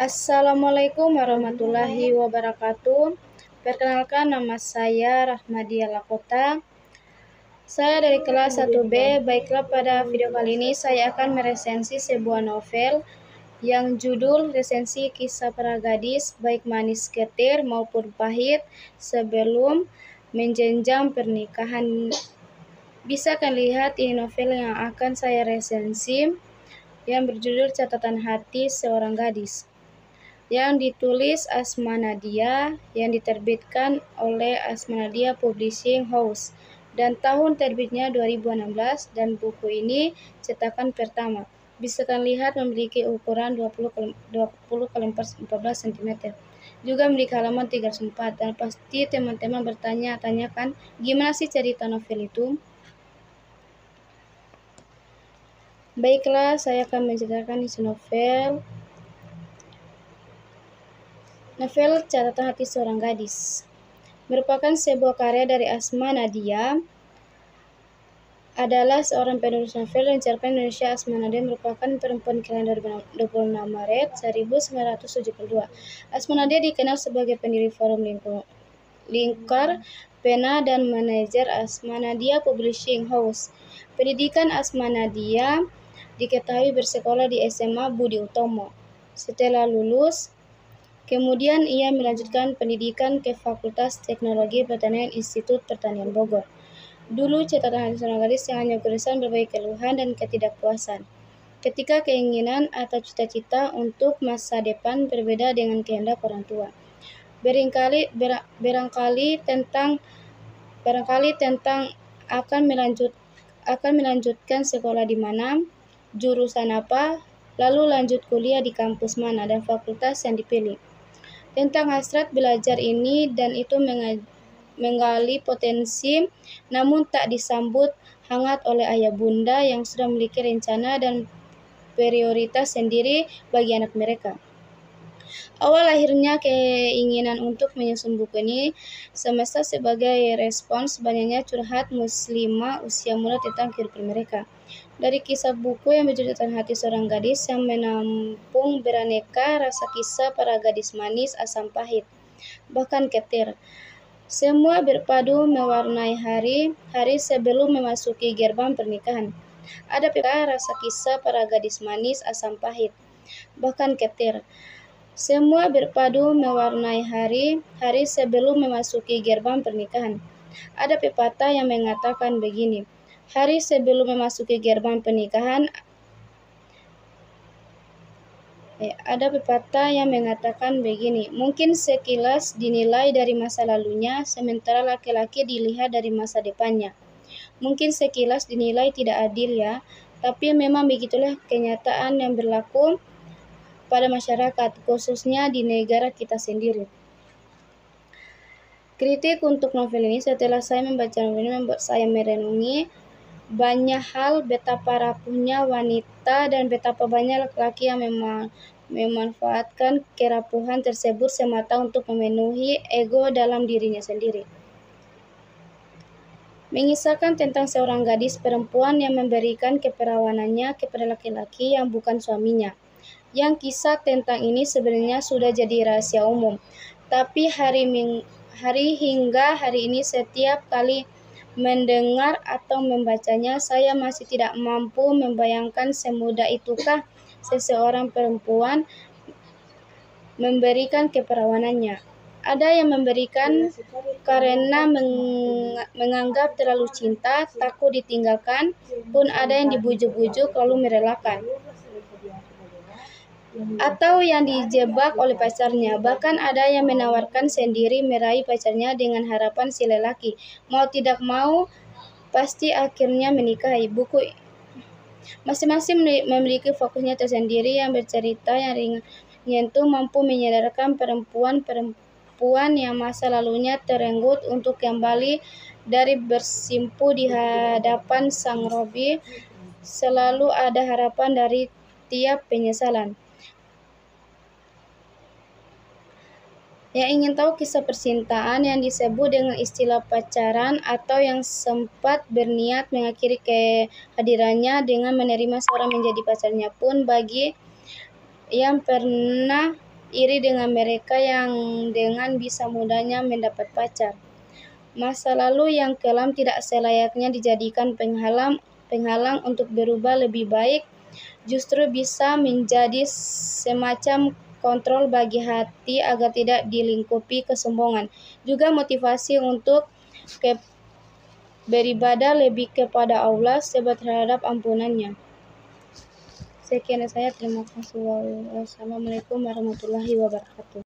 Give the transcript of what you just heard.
Assalamualaikum warahmatullahi wabarakatuh. Perkenalkan, nama saya Rahmadia Lakota. Saya dari kelas 1B. Baiklah, pada video kali ini saya akan meresensi sebuah novel yang judul resensi kisah para gadis baik manis getir maupun pahit sebelum menjenjang pernikahan. Bisa kan lihat ini novel yang akan saya resensi yang berjudul Catatan Hati Seorang Gadis, yang ditulis Asma Nadia, yang diterbitkan oleh Asma Nadia Publishing House, dan tahun terbitnya 2016, dan buku ini cetakan pertama. Bisa kan lihat memiliki ukuran 20x14 cm. Juga memiliki halaman 304, dan pasti teman-teman bertanya-tanya kan, gimana sih cerita novel itu? Baiklah, saya akan menceritakan isi novel. Novel Catatan Hati Seorang Gadis merupakan sebuah karya dari Asma Nadia, adalah seorang penulis novel dan cerpen Indonesia. Asma Nadia merupakan perempuan kelahiran 26 Maret 1972. Asma Nadia dikenal sebagai pendiri forum Lingkar Pena dan manajer Asma Nadia Publishing House. Pendidikan Asma Nadia diketahui bersekolah di SMA Budi Utomo. Setelah lulus, kemudian ia melanjutkan pendidikan ke Fakultas Teknologi Pertanian Institut Pertanian Bogor. Dulu Catatan Hati Seorang Gadis yang hanya berkesan berbagai keluhan dan ketidakpuasan, ketika keinginan atau cita-cita untuk masa depan berbeda dengan kehendak orang tua. Barangkali tentang akan melanjutkan sekolah di mana, jurusan apa, lalu lanjut kuliah di kampus mana, dan fakultas yang dipilih. Tentang hasrat belajar ini dan itu menggali potensi, namun tak disambut hangat oleh ayah bunda yang sudah memiliki rencana dan prioritas sendiri bagi anak mereka. Awal lahirnya keinginan untuk menyusun buku ini semesta sebagai respons banyaknya curhat muslimah usia muda tentang kehidupan mereka. Dari kisah buku yang berjudul Catatan Hati Seorang Gadis yang menampung beraneka rasa kisah para gadis manis, asam pahit, bahkan getir. Semua berpadu mewarnai hari sebelum memasuki gerbang pernikahan. Ada rasa kisah para gadis manis, asam pahit, bahkan getir. Semua berpadu mewarnai hari sebelum memasuki gerbang pernikahan. Ada pepatah yang mengatakan begini, hari sebelum memasuki gerbang pernikahan. Mungkin sekilas dinilai dari masa lalunya, sementara laki-laki dilihat dari masa depannya. Mungkin sekilas dinilai tidak adil ya, tapi memang begitulah kenyataan yang berlaku pada masyarakat, khususnya di negara kita sendiri. Kritik untuk novel ini, setelah saya membaca novel ini membuat saya merenungi banyak hal, betapa rapuhnya wanita dan betapa banyak laki-laki yang memanfaatkan kerapuhan tersebut semata untuk memenuhi ego dalam dirinya sendiri. Mengisahkan tentang seorang gadis perempuan yang memberikan keperawanannya kepada laki-laki yang bukan suaminya. Yang kisah tentang ini sebenarnya sudah jadi rahasia umum, tapi hingga hari ini setiap kali mendengar atau membacanya, saya masih tidak mampu membayangkan semudah itukah seseorang perempuan memberikan keperawanannya. Ada yang memberikan karena menganggap terlalu cinta, takut ditinggalkan, pun ada yang dibujuk-bujuk lalu merelakan, atau yang dijebak oleh pacarnya. Bahkan ada yang menawarkan sendiri meraih pacarnya dengan harapan si lelaki mau tidak mau pasti akhirnya menikahi. Buku masing-masing memiliki fokusnya tersendiri yang bercerita yang ringan menyentuh, mampu menyadarkan perempuan yang masa lalunya terenggut untuk kembali dari bersimpu di hadapan Sang Robi. Selalu ada harapan dari tiap penyesalan. Yang ingin tahu kisah percintaan yang disebut dengan istilah pacaran atau yang sempat berniat mengakhiri kehadirannya dengan menerima seorang menjadi pacarnya pun, bagi yang pernah iri dengan mereka yang dengan bisa mudahnya mendapat pacar. Masa lalu yang kelam tidak selayaknya dijadikan penghalang untuk berubah lebih baik, justru bisa menjadi semacam kontrol bagi hati agar tidak dilingkupi kesombongan. Juga motivasi untuk beribadah lebih kepada Allah sebab terhadap ampunannya. Sekian dari saya, terima kasih. Wassalamualaikum warahmatullahi wabarakatuh.